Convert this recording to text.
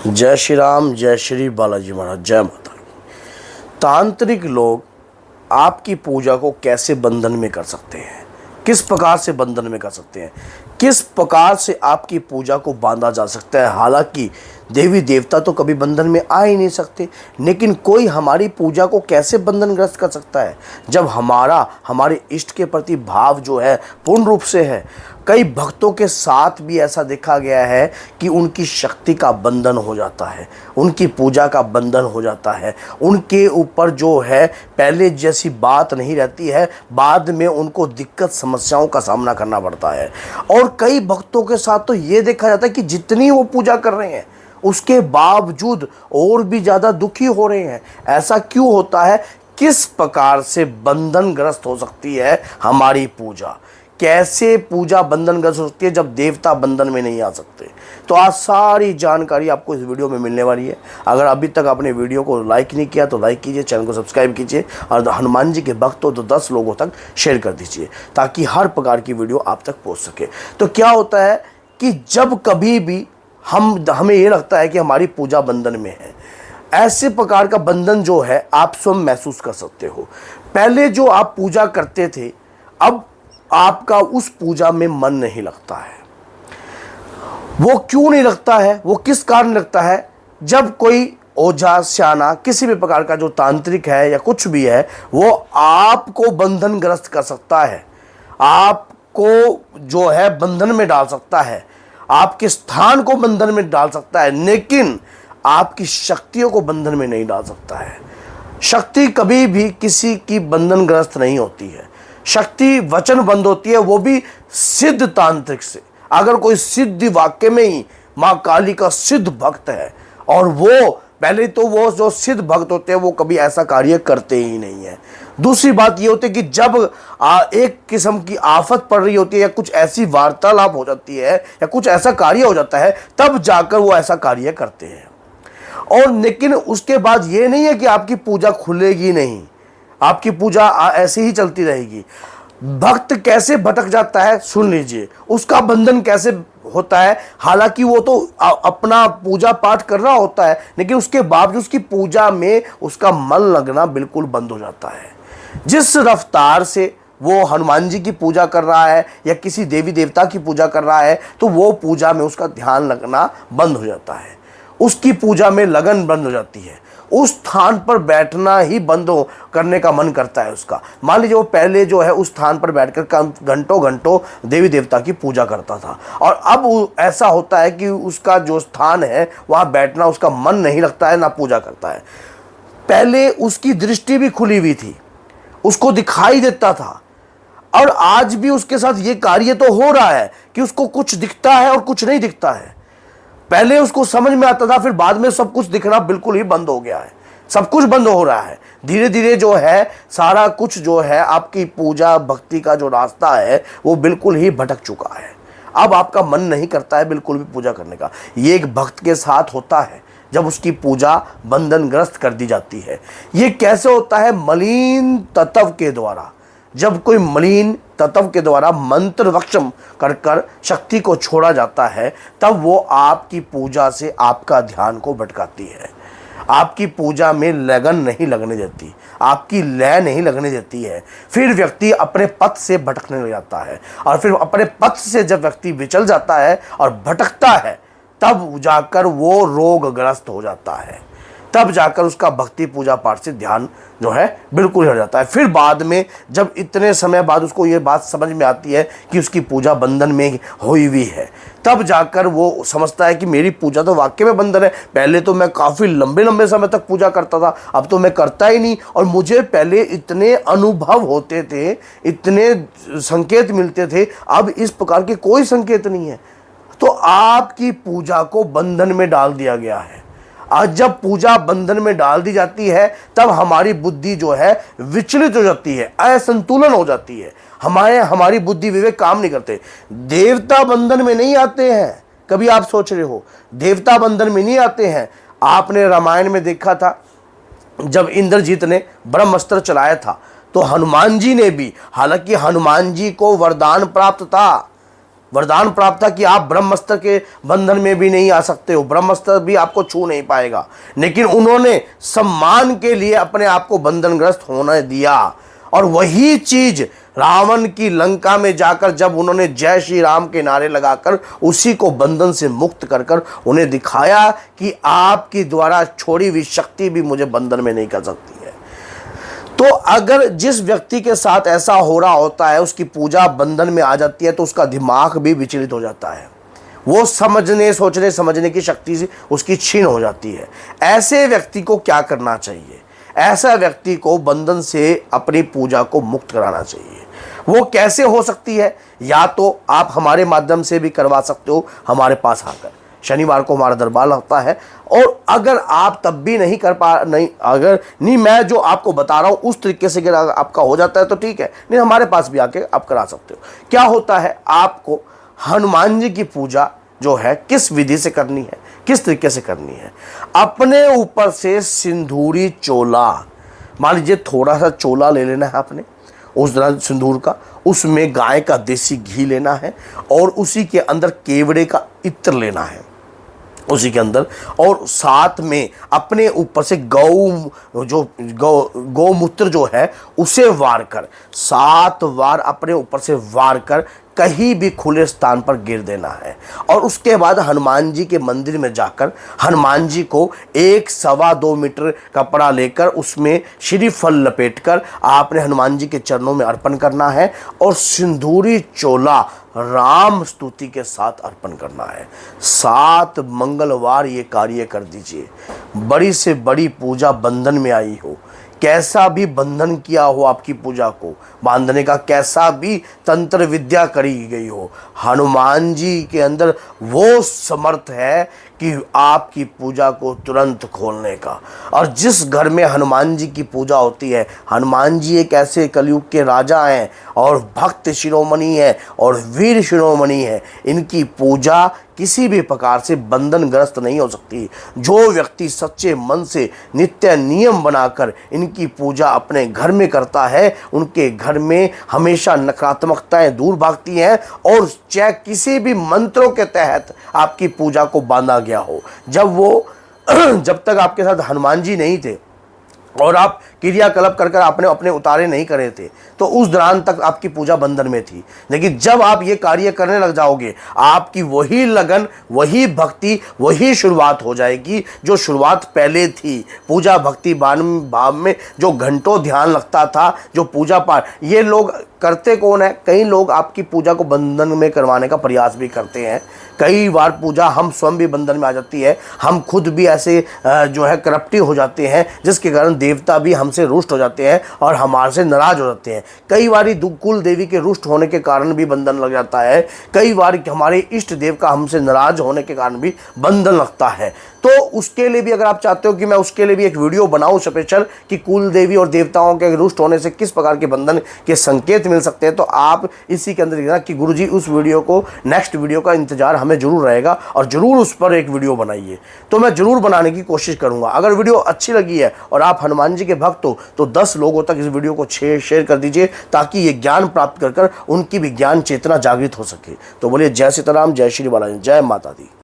जय श्री राम, जय श्री बालाजी महाराज, जय माता दी। तांत्रिक लोग आपकी पूजा को कैसे बंधन में कर सकते हैं, किस प्रकार से बंधन में कर सकते हैं, किस प्रकार से आपकी पूजा को बांधा जा सकता है। हालांकि देवी देवता तो कभी बंधन में आ ही नहीं सकते, लेकिन कोई हमारी पूजा को कैसे बंधनग्रस्त कर सकता है जब हमारे इष्ट के प्रति भाव जो है पूर्ण रूप से है। कई भक्तों के साथ भी ऐसा देखा गया है कि उनकी शक्ति का बंधन हो जाता है, उनकी पूजा का बंधन हो जाता है, उनके ऊपर जो है पहले जैसी बात नहीं रहती है, बाद में उनको दिक्कत समस्याओं का सामना करना पड़ता है। और कई भक्तों के साथ तो ये देखा जाता है कि जितनी वो पूजा कर रहे हैं उसके बावजूद और भी ज़्यादा दुखी हो रहे हैं। ऐसा क्यों होता है? किस प्रकार से बंधनग्रस्त हो सकती है हमारी पूजा, कैसे पूजा बंधनग्रस्त हो सकती है जब देवता बंधन में नहीं आ सकते। तो आज सारी जानकारी आपको इस वीडियो में मिलने वाली है। अगर अभी तक आपने वीडियो को लाइक नहीं किया तो लाइक कीजिए, चैनल को सब्सक्राइब कीजिए और हनुमान जी के भक्त हो तो 10 लोगों तक शेयर कर दीजिए ताकि हर प्रकार की वीडियो आप तक पहुँच सके। तो क्या होता है कि जब कभी भी हमें ये लगता है कि हमारी पूजा बंधन में है, ऐसे प्रकार का बंधन जो है आप स्वयं महसूस कर सकते हो। पहले जो आप पूजा करते थे, अब आपका उस पूजा में मन नहीं लगता है। वो क्यों नहीं लगता है, वो किस कारण लगता है? जब कोई ओझा स्याना किसी भी प्रकार का जो तांत्रिक है या कुछ भी है, वो आपको बंधनग्रस्त कर सकता है, आपको जो है बंधन में डाल सकता है, आपके स्थान को बंधन में डाल सकता है, लेकिन आपकी शक्तियों को बंधन में नहीं डाल सकता है। शक्ति कभी भी किसी की बंधनग्रस्त नहीं होती है। शक्ति वचनबंध होती है, वो भी सिद्ध तांत्रिक से। अगर कोई सिद्ध वाक्य में ही माँ काली का सिद्ध भक्त है, और वो पहले तो वो जो सिद्ध भक्त होते हैं वो कभी ऐसा कार्य करते ही नहीं है। दूसरी बात ये होती है कि जब एक किस्म की आफत पड़ रही होती है या कुछ ऐसी वार्तालाप हो जाती है या कुछ ऐसा कार्य हो जाता है, तब जाकर वो ऐसा कार्य करते हैं। और लेकिन उसके बाद ये नहीं है कि आपकी पूजा खुलेगी नहीं, आपकी पूजा ऐसे ही चलती रहेगी। भक्त कैसे भटक जाता है सुन लीजिए, उसका बंधन कैसे होता है। हालांकि वो तो अपना पूजा पाठ कर रहा होता है, लेकिन उसके बावजूद उसकी पूजा में उसका मन लगना बिल्कुल बंद हो जाता है। जिस रफ्तार से वो हनुमान जी की पूजा कर रहा है या किसी देवी देवता की पूजा कर रहा है, तो वो पूजा में उसका ध्यान लगना बंद हो जाता है, उसकी पूजा में लगन बंद हो जाती है, उस स्थान पर बैठना ही बंद करने का मन करता है उसका। मान लीजिए वो पहले जो है उस स्थान पर बैठकर घंटों घंटों देवी देवता की पूजा करता था, और अब ऐसा होता है कि उसका जो स्थान है वहाँ बैठना उसका मन नहीं लगता है, ना पूजा करता है। पहले उसकी दृष्टि भी खुली हुई थी, उसको दिखाई देता था, और आज भी उसके साथ ये कार्य तो हो रहा है कि उसको कुछ दिखता है और कुछ नहीं दिखता है। पहले उसको समझ में आता था, फिर बाद में सब कुछ दिखना बिल्कुल ही बंद हो गया है, सब कुछ बंद हो रहा है। धीरे धीरे जो है सारा कुछ जो है आपकी पूजा भक्ति का जो रास्ता है वो बिल्कुल ही भटक चुका है। अब आपका मन नहीं करता है बिल्कुल भी पूजा करने का। ये एक भक्त के साथ होता है जब उसकी पूजा बंधनग्रस्त कर दी जाती है। ये कैसे होता है? मलिन तत्व के द्वारा। जब कोई मलिन तत्व के द्वारा मंत्र वक्षम कर कर शक्ति को छोड़ा जाता है, तब वो आपकी पूजा से आपका ध्यान को भटकाती है, आपकी पूजा में लगन नहीं लगने देती, आपकी लय नहीं लगने देती है। फिर व्यक्ति अपने पथ से भटकने लग जाता है, और फिर अपने पथ से जब व्यक्ति विचल जाता है और भटकता है, तब जाकर वो रोगग्रस्त हो जाता है, तब जाकर उसका भक्ति पूजा पाठ से ध्यान जो है बिल्कुल हट जाता है। फिर बाद में जब इतने समय बाद उसको ये बात समझ में आती है कि उसकी पूजा बंधन में हुई हुई है, तब जाकर वो समझता है कि मेरी पूजा तो वाकई में बंधन है। पहले तो मैं काफ़ी लंबे लंबे समय तक पूजा करता था, अब तो मैं करता ही नहीं, और मुझे पहले इतने अनुभव होते थे, इतने संकेत मिलते थे, अब इस प्रकार के कोई संकेत नहीं है। तो आपकी पूजा को बंधन में डाल दिया गया है। आज जब पूजा बंधन में डाल दी जाती है, तब हमारी बुद्धि जो है विचलित हो जाती है, असंतुलन हो जाती है, हमारी बुद्धि विवेक काम नहीं करते। देवता बंधन में नहीं आते हैं। कभी आप सोच रहे हो देवता बंधन में नहीं आते हैं? आपने रामायण में देखा था जब इंद्रजीत ने ब्रह्मास्त्र चलाया था, तो हनुमान जी ने भी, हालांकि हनुमान जी को वरदान प्राप्त था, वरदान प्राप्त था कि आप ब्रह्मास्त्र के बंधन में भी नहीं आ सकते हो, ब्रह्मास्त्र भी आपको छू नहीं पाएगा। लेकिन उन्होंने सम्मान के लिए अपने आप को बंधनग्रस्त होने दिया। और वही चीज रावण की लंका में जाकर जब उन्होंने जय श्री राम के नारे लगाकर उसी को बंधन से मुक्त कर कर उन्हें दिखाया कि आपकी द्वारा छोड़ी हुई शक्ति भी मुझे बंधन में नहीं कर सकती है। तो अगर जिस व्यक्ति के साथ ऐसा हो रहा होता है, उसकी पूजा बंधन में आ जाती है, तो उसका दिमाग भी विचलित हो जाता है, वो समझने सोचने समझने की शक्ति से उसकी छीन हो जाती है। ऐसे व्यक्ति को क्या करना चाहिए? ऐसा व्यक्ति को बंधन से अपनी पूजा को मुक्त कराना चाहिए। वो कैसे हो सकती है? या तो आप हमारे माध्यम से भी करवा सकते हो, हमारे पास आकर। शनिवार को हमारा दरबार लगता है। और अगर आप तब भी नहीं कर पा नहीं अगर नहीं मैं जो आपको बता रहा हूँ उस तरीके से अगर आपका हो जाता है तो ठीक है, नहीं हमारे पास भी आके आप करा सकते हो। क्या होता है, आपको हनुमान जी की पूजा जो है किस विधि से करनी है, किस तरीके से करनी है? अपने ऊपर से सिंदूरी चोला, मान लीजिए थोड़ा सा चोला ले लेना है आपने उस तरह सिंदूर का, उसमें गाय का देसी घी लेना है और उसी के अंदर केवड़े का इत्र लेना है उसी के अंदर, और साथ में अपने ऊपर से गौमूत्र जो है उसे वार कर 7 बार अपने ऊपर से वार कर कहीं भी खुले स्थान पर गिर देना है। और उसके बाद हनुमान जी के मंदिर में जाकर हनुमान जी को 1-2 मीटर कपड़ा लेकर उसमें श्रीफल लपेटकर आपने हनुमान जी के चरणों में अर्पण करना है और सिंदूरी चोला राम स्तुति के साथ अर्पण करना है। 7 मंगलवार ये कार्य कर दीजिए। बड़ी से बड़ी पूजा बंधन में आई हो, कैसा भी बंधन किया हो, आपकी पूजा को बांधने का कैसा भी तंत्र विद्या करी गई हो, हनुमान जी के अंदर वो समर्थ है कि आपकी पूजा को तुरंत खोलने का। और जिस घर में हनुमान जी की पूजा होती है, हनुमान जी एक ऐसे कलयुग के राजा हैं और भक्त शिरोमणि है और वीर शिरोमणि है, इनकी पूजा किसी भी प्रकार से बंधनग्रस्त नहीं हो सकती। जो व्यक्ति सच्चे मन से नित्य नियम बनाकर इनकी पूजा अपने घर में करता है, उनके घर में हमेशा नकारात्मकताएं दूर भागती हैं। और चाहे किसी भी मंत्रों के तहत आपकी पूजा को बांधा गया हो, जब तक आपके साथ हनुमान जी नहीं थे और आप क्रियाकलाप कर आपने अपने उतारे नहीं करे थे, तो उस दौरान तक आपकी पूजा बंधन में थी। लेकिन जब आप ये कार्य करने लग जाओगे, आपकी वही लगन, वही भक्ति, वही शुरुआत हो जाएगी जो शुरुआत पहले थी। पूजा भक्ति भाव में जो घंटों ध्यान लगता था, जो पूजा पाठ, ये लोग करते कौन है? कई लोग आपकी पूजा को बंधन में करवाने का प्रयास भी करते हैं। कई बार पूजा हम स्वयं भी बंधन में आ जाती है, हम खुद भी ऐसे जो है करप्टिव हो जाते हैं, जिसके कारण देवता भी हमसे रुष्ट हो जाते हैं और हमारे से नाराज हो जाते हैं। कई बार कुल देवी के रुष्ट होने के कारण भी बंधन लग जाता है। कई बार हमारे इष्ट देव का हमसे नाराज होने के कारण भी बंधन लगता है। तो उसके लिए भी अगर आप चाहते हो कि मैं उसके लिए भी एक वीडियो बनाऊं स्पेशल कि कुल देवी और देवताओं के रुष्ट होने से किस प्रकार के बंधन के संकेत मिल सकते हैं, तो आप इसी के अंदर देखना कि गुरुजी उस वीडियो को, नेक्स्ट वीडियो का इंतजार हमें जरूर रहेगा और जरूर उस पर एक वीडियो बनाइए। तो मैं जरूर बनाने की कोशिश करूंगा। अगर वीडियो अच्छी लगी है और आप हनुमान जी के भक्त हो तो 10 लोगों तक इस वीडियो को शेयर कर दीजिए, ताकि ये ज्ञान प्राप्त कर उनकी भी ज्ञान चेतना जागृत हो सके। तो बोलिए जय सीताराम, जय श्री बालाजी, जय माता दी।